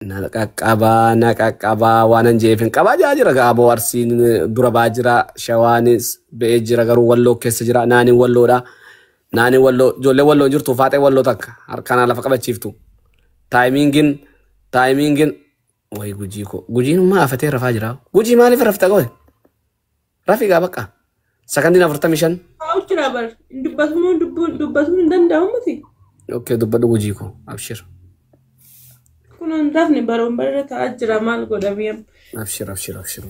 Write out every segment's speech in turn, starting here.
Naqaqaba waan anjeefin qaba jira gaabo arsiin dura baajira shawaanis ba'ee jira garuu walloo keessa jira naani walloodha naani walloo ijoollee walloo jirtu faatee walloo takka harkaan lafa qabachiiftu taayimiingin way gujii ko gujiin ummaa afatee rafaa jira gujii maaliif rafta qoy rafigaa bakka sakandii 45 jira bar dubbatuun danda'amu miti okay dubbadhu gujii ko abshir كنا ندافني برون برا تأجر مال قدام بيم. أبشر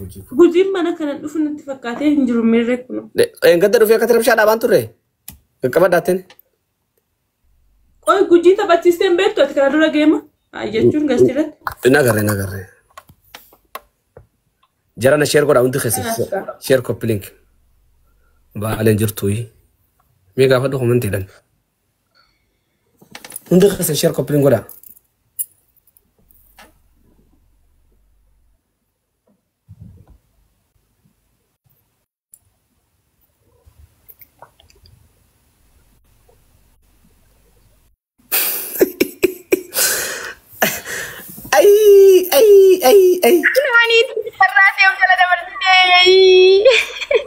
وجيك. قديم ما نكنا ندفن اتفاقاتي هنجرو ميرك كنا. إيه قدروا فيها كتير مش على بانتو ري. كم داتين؟ أوه قديم تبى تيستم بيت تذكر دولا جيمة. أيجتون قستيرت. نغري. جرانا شير قد أنت خسيس. شير كوبلينك. بعدين جرتوي. ميجا فدو هم انتيلن. أنت خسيس شير كوبلينك ولا؟ أي.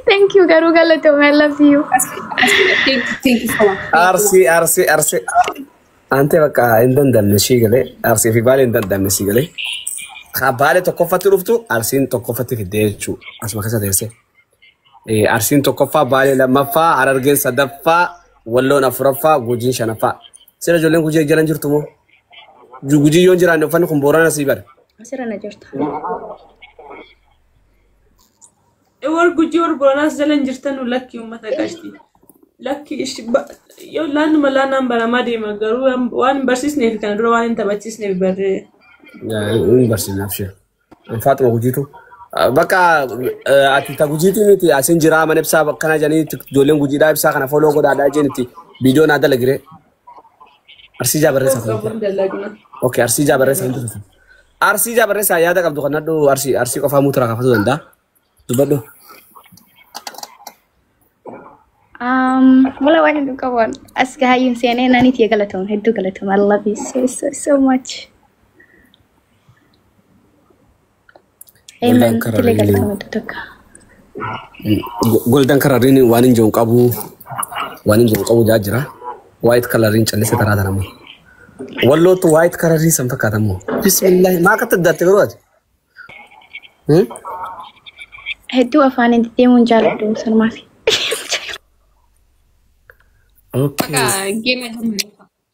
Thank you, Garu Galatom. I love you. Thank you so much. أرسي. أنت بقى إندن دم نشيغلي أرسي في بالي إندن دم نشيغلي. خبالي تكفى تروفتو أرسين تكفى في الديرشو أسمع كذا ديرسي. أرسين تكفى بالي لما فا عررجين صدفة ولو نفرفا وجين شنفا. سير جولين وجي جلان جرتمو. وجي يون جران نفان خمبورنا سيبر. سير أنا جرت. إور وجي ور بوناس جلان جرتن ولك يوم مثلا كاشتي. لك إيش يو لان ملانا برا دي مغرو وان برسيسني في كان روان انت بتسيسني ببر يا برسي نفسي فاطمه وجيتو بقى اتي وجيتي نتي اسين جرا من بسا كنا جاني دولن وجي دا بسا كنا فولو غدا دا جنتي فيديو نادا لغري ارسي جابرسا اوكي ارسي جابرسا يا دا قبدو كنادو ارسي قفا موترا كفاتو دندا تبدو Mulai wajib tu kawan. Askahayun siane nani tiga galatom, hidu galatom. I love you so much. Amen. Tiga galatom itu tak. Golden kararini wanin jong kabu jajra. White colorin chale se tarada namu. Wallo tu white kararini sampai katamu. Bismillah. Ma kata dati kerja. Hidu afanin timun jalan tu sarmafi. اوكي جيم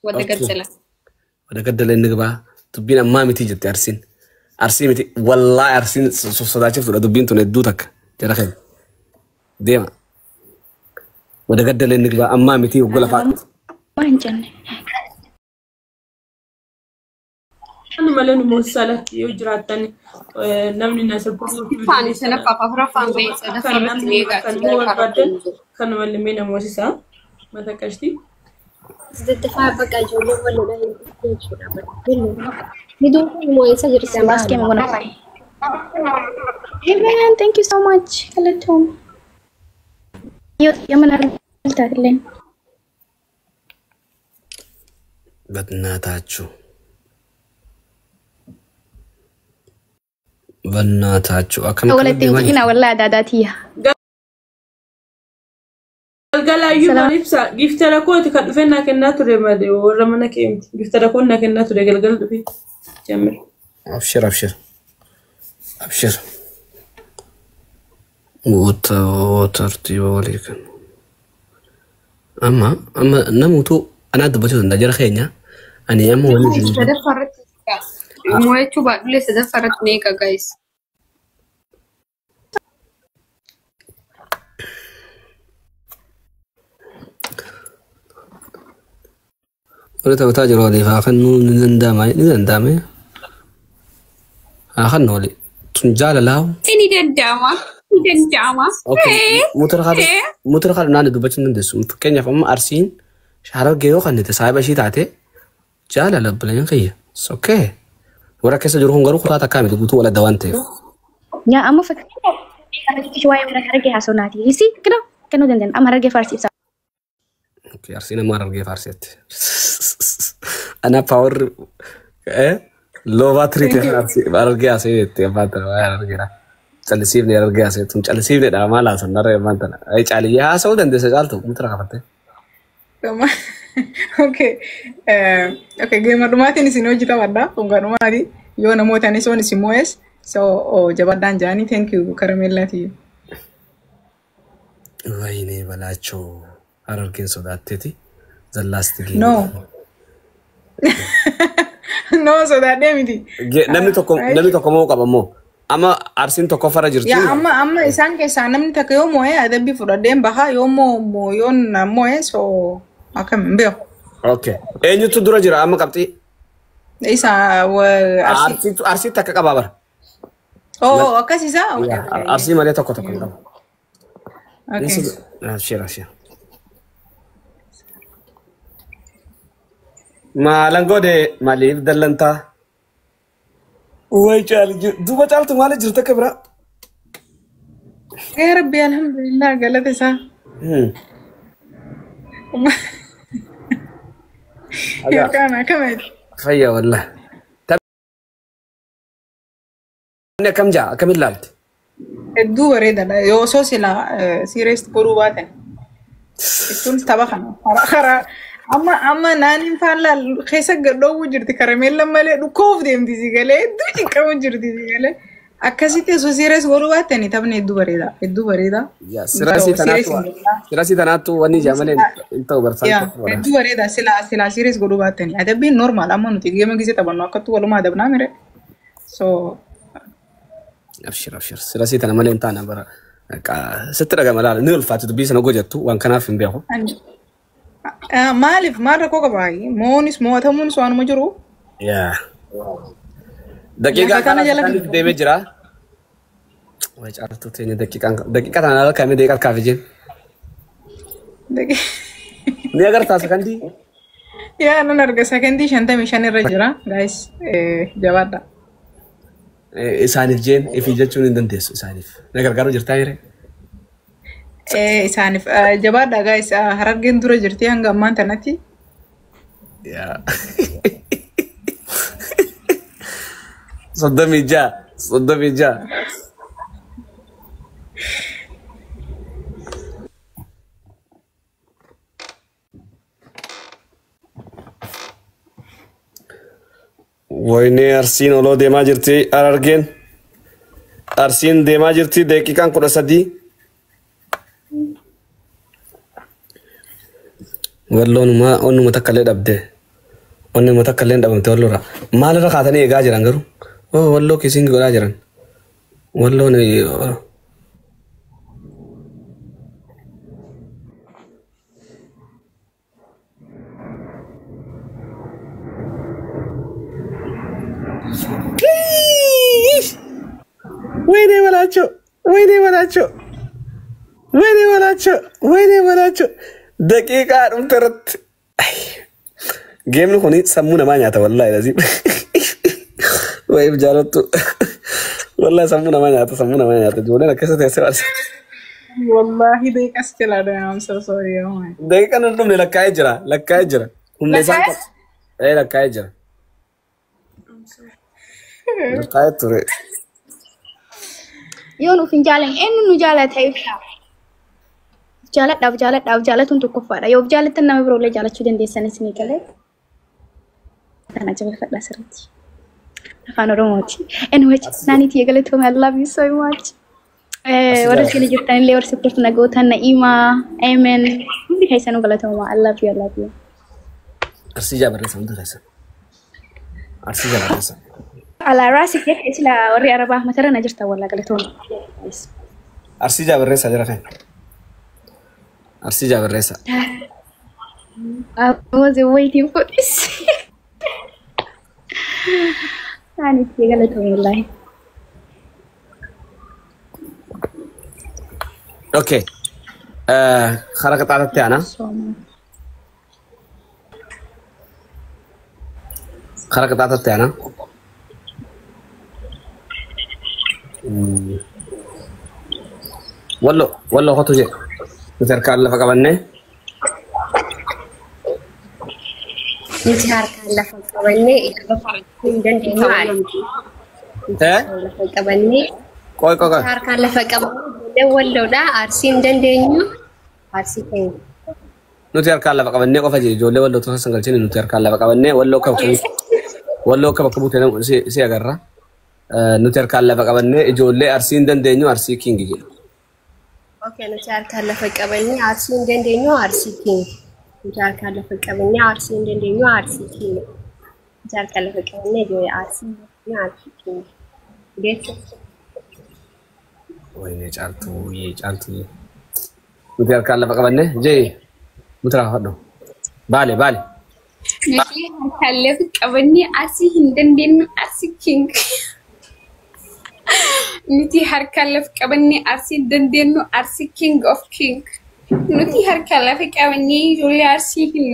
ودا قدل انك با تبين ما متي جت ارسين متي والله ارسين صداچ فدو دبين تندوتك ترخم ديما ودا قدل انك با اما متي وقول فاق ما انجن أنا ملون موسالك يجراتني نمني ناس البرو فاني سنة بابا فرفان بيت أنا فرت ميجا كان ملمين موسيسا ما تكشتي الدفاع بقى جولة ولا لا يجونا بدون مويسة جرسي Mas kayak mau ngapain? Hey man, thank you so much. Galatom. Yuk, yang mana darling? بناتاتشو أكمل ولا تنجينا ولا داداتيها. قال أيوة نفسه جفتنا كوت كنا كنا تري ما دي ورمنا كيم جفتنا كنا تري قال في جميل أبشر وترتيب وليكن أما نموتو أنا دبتو نجار خينيا أنا أما ولي فرت موي تبع لسه فرت ميجا guys ولا تاجر ولي فاخنو نندامي أخنو لي تنجال لاو إني دندامة اوكي مترخل نان دبچ ندسو فكنيا فم ارسين شهر جيو خنت صاحب شي تاعتي جال لبلين خيه اوكي ورا كيس جرهم غرو خطا كامل دغتو ولا دوانتي يا أما فكرة أنا شوية من هرجع حسوناتي يسي كده كانوا دندن أما هرجع فارسي بس اوكي ارسين ما رجع فارسيت انا باور Loo baatiriiti argaa seetti abbaan argira. Callisiifne argaa seetti callisiifne dha maal haasan narra abbaan tana. Ay caaliyyaa haasa'uu dandeessa caaltu mitra qabatte. Okay. Okay, geema dhumaatiin isin hojii taphatudha. Dhungaa dhumaati. Yoo namoota anis waan isin moo'es. So, jabaadhaan jaanii. Thank you, karameellaati. Wayinee balaachoo harargeen sodaatteeti. Zallaasti geema. No. No, sodaadhee miti. Namni tokko moo qaba moo? Amma arsiin tokko fara jirti. Yaa amma isaan keessaa namni takka yoo moo'ee adabbii fudhadheen bahaa yoo moo'ee so akkam hin beeku. Okay. Eenyutu dura jira amma qabxii? Isa arsii takka qabaa bara. Oh, akkasiisaa? Arsii malee tokko qaba. Okay. Shira. Maalan godhe maaliif dallantaa? Way duuba caaltu maaliif jirta akka bira? Yaa Rabbi alhamdulillah galata isaa. Kana akkamitti? Fayyaa wallah. Taphni akkam jaa akkamiin ilaalti? Hedduu bareedaadha. Yoo osoo silaa siirees godhuu baatan. Ittuun tapha kana. Amma naannin faallaa keessa gadhoowwu jirti karameella malee dhukkoof deemti si galee hedduu cinqamu jirti si galee. Akkasitti osoo siirees godhuu baatanii taphni hedduu bareeda. Hedduu bareeda. Sirasii tanaattu wanni ijaa malee hin ta'u barsiisaa. Hedduu bareeda silaa siirees godhuu baatanii. Adabbiin normaal amma nuti geema gisee taphannu akkattuu walumaa adabnaa mire. So. Abshir. Sirasii tana malee hin taane bara. Sitti dhagama laala ni ulfaatu dubbii sana gojjattu waan kanaaf hin beeku. Maaliif maal rakkoo qabaayi? Moonis moo'atamuunis waanuma jiru? Yaa. Daqiiqaa kana jalatti deemee jira. Way caaltuu teenya daqiiqaa tana ala kamee daqiiqaa kaafi jeen. Ni agartaa sekandii? Yaa nan arga sekandii 55 irra jira. Guys, jabaadha. Isaaniif jeen ifii jechuun hin dandeessu isaaniif. Na gargaaru jirtaa jiree? Isaaniif jabaadha guys harargeen dura jirti hanga ammaan tanatti. Yaa. Soddomii ja'a. Wayne arsiin oloo deemaa jirti harargeen. Arsiin deemaa jirti daqiiqaan 13. Walloonuma onnuma takka illee dhabde. Onnuma takka illee dhabamte walloorra. Maalirra kaatanii eegaa jiran garuu? Oh, walloo kisiin godhaa jiran. Walloon Wayne balacho. Daqiiqaa dhumte irratti. Geemni kuni sammuu namaa nyaata wallahi lazim. Wayiif jaalattu. Wallahi sammuu namaa nyaata. Ijoolleen akkasa teessee waan. Wallahi daqiiqas jalaadha. I'm so sorry. Daqiiqaan hin dhumne lakkaa'ee jira. Humna isaan lakkaa'ee jira. Lakkaa'ee ture. Yoo nuuf hin jaalanne eenyu nu jaalata ibsa. Jaalatuun tokkoffaadha. Yoo jaalattan nama biroo illee jaalachuu dandeessanis ni galee. Kana jabeeffadha sirriitti. Afaan Oromooti. Anyway, naaniitii eegalatoome I love you so much. Warra isin jirtan illee warra support nagootan Na'imaa, Amen. Hundi keessanuu galatooma. I love you. Arsii jaabarreessa hundi keessa. Arsii jaabarreessa. Ala raasi kee isla warri Arabaa matara na jirta walla galatooma. Arsii jaabarreessa jira kan. Arsii jaabarreessa. I was waiting for this. Naaniitii eegalatoome wallahi. Okay. Haraka taatatti ana. Haraka taatatti ana. Wallo hotu je. Misalkan lafa qabanne. nuti harkaan lafa qabannee lafa hin dandeenyu maali? Lafa qabannee Qoy. harkaan lafa qabannee walloodha arsii hin dandeenyu arsii keenya. Nuti harkaan lafa qabannee qofa jee ijoollee walloo tokko sangalchine nuti harkaan lafa qabannee walloo akka bakka buutee si agarra. Nuti harkaan lafa qabannee ijoollee arsii hin dandeenyu arsii kingi jedhu. Okay, nuti harkaan lafa qabannee arsii hin dandeenyu arsii keenya. Nuti harkaan lafa qabannee arsii hin dandeenyu arsii keenya. Nuti harkaan lafa qabannee ijoollee arsii hin dandeenyu arsii keenya. Beektu? Wayne caaltuu. Nuti harkaan lafa qabannee jee mutra hodho. Baale. Nuti harkaan lafa qabannee arsii hin dandeenyu arsii king. Nuti harkaan lafa qabannee arsii hin dandeenyu arsii king of king. Nuti harkaan lafa qabannee ijoollee arsii hin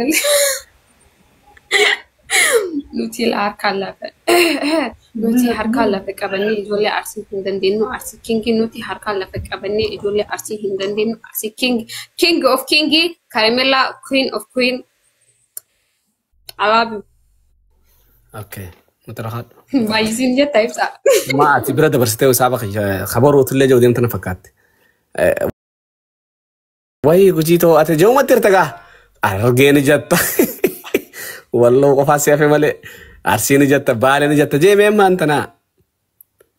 Nuti harkaan lafa qabannee ijoollee arsii hin dandeenyu arsii king. Nuti harkaan lafa qabannee ijoollee arsii hin dandeenyu arsii king. King of king, Caramella, queen of queen. I love you. Okay. Mutra hodho. Baay'isiin jetta ibsa. Ma ati bira dabarsitee usaaba khabaroo tullee jiru deemtana fakkaatti. Wayi gujitoo ati jeumatti irtagaa argeeni jetta. Walloo qofaa siyafe malee arsiini jetta baaleeni jetta jeemee maantana.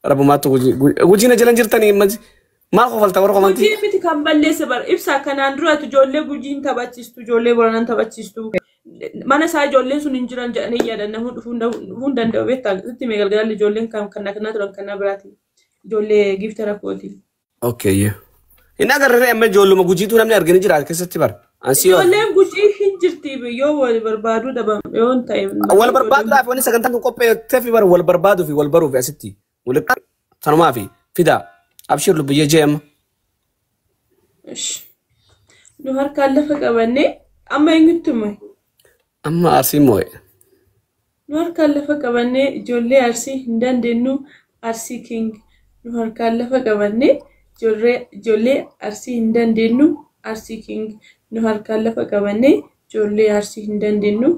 Rabbumaattu gujiina jalan jirtanii maal qofalta warra qomanti. Gujii miti kan balleessa bara ibsa kanaan dura ijoollee gujiin taphachiistu ijoollee Booranaan taphachiistu. Mana isaa ijoolleen sun hin jiran jedhanii yaadan hun danda'u beektaa itti meegalgalalli ijoolleen kan turan kan biraati ijoollee giftara kooti. Okay. Inni agarree amma ijoolluma gujiitu namni arginu jira keessatti bara. Ijoolleen gujii hin jirti yoo wal barbaaduu dhaban yoo ta'e. Wal barbaaduudhaaf wanni sagantaan kun qopheessee fi bara wal barbaaduu fi wal baruuf asitti walitti sanumaa fi fidaa abshir lubbiyyee jeema. Nu harkaan lafa qabannee amma eenyuttuma. Amma arsii moo'e. Nu harkaan lafa qabannee ijoollee arsii hin dandeenyu arsii king. Nu harkaan lafa qabannee ijoollee arsii hin dandeenyu arsii king. Nu harkaan lafa qabannee ijoollee arsii hin dandeenyu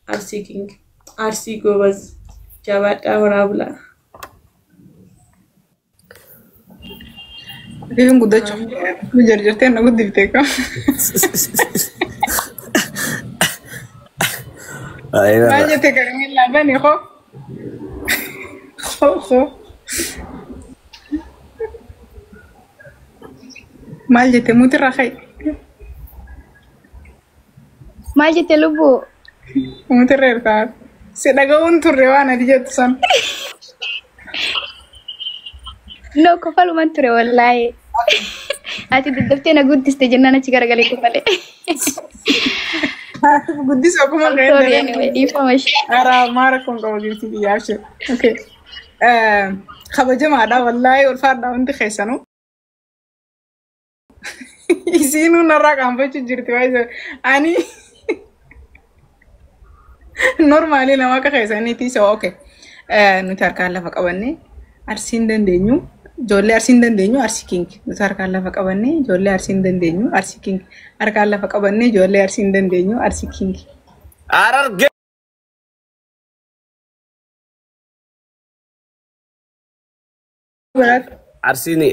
arsii king. Arsii goobaz jabaadhaa waraabulaa. Riin guddachuu jarjartee na guddiftee qaba. Maal jettee Caramella bani ho. Maal jettee mutirraa ka'e. Maal jettee lubbuu? Mutirra irraa si dhaga'uun turre waan ati jettu san. No, kofaluman ture wallahi. Ati daddaftee na guddiste jennaan achi garagalee kofalee. Guddisoo akkuma Sorry anyway, dhiifamash. Maara kun qaba jirti biyyaaf jiru. Okay. Kabajamaadha wallahi ulfaadha hundi keessanuu. Isiinuu narraa qaanfachuu jirti waayee ani normaalii nama akka keessaniiti so okay. Nuti harkaan lafa qabannee arsii hin dandeenyu ijoollee arsii hin dandeenyu arsii king. Nuti harkaan lafa qabannee ijoollee arsii hin dandeenyu arsii king. Harkaan lafa qabannee ijoollee arsii hin dandeenyu arsii king. Ararge. Arsiini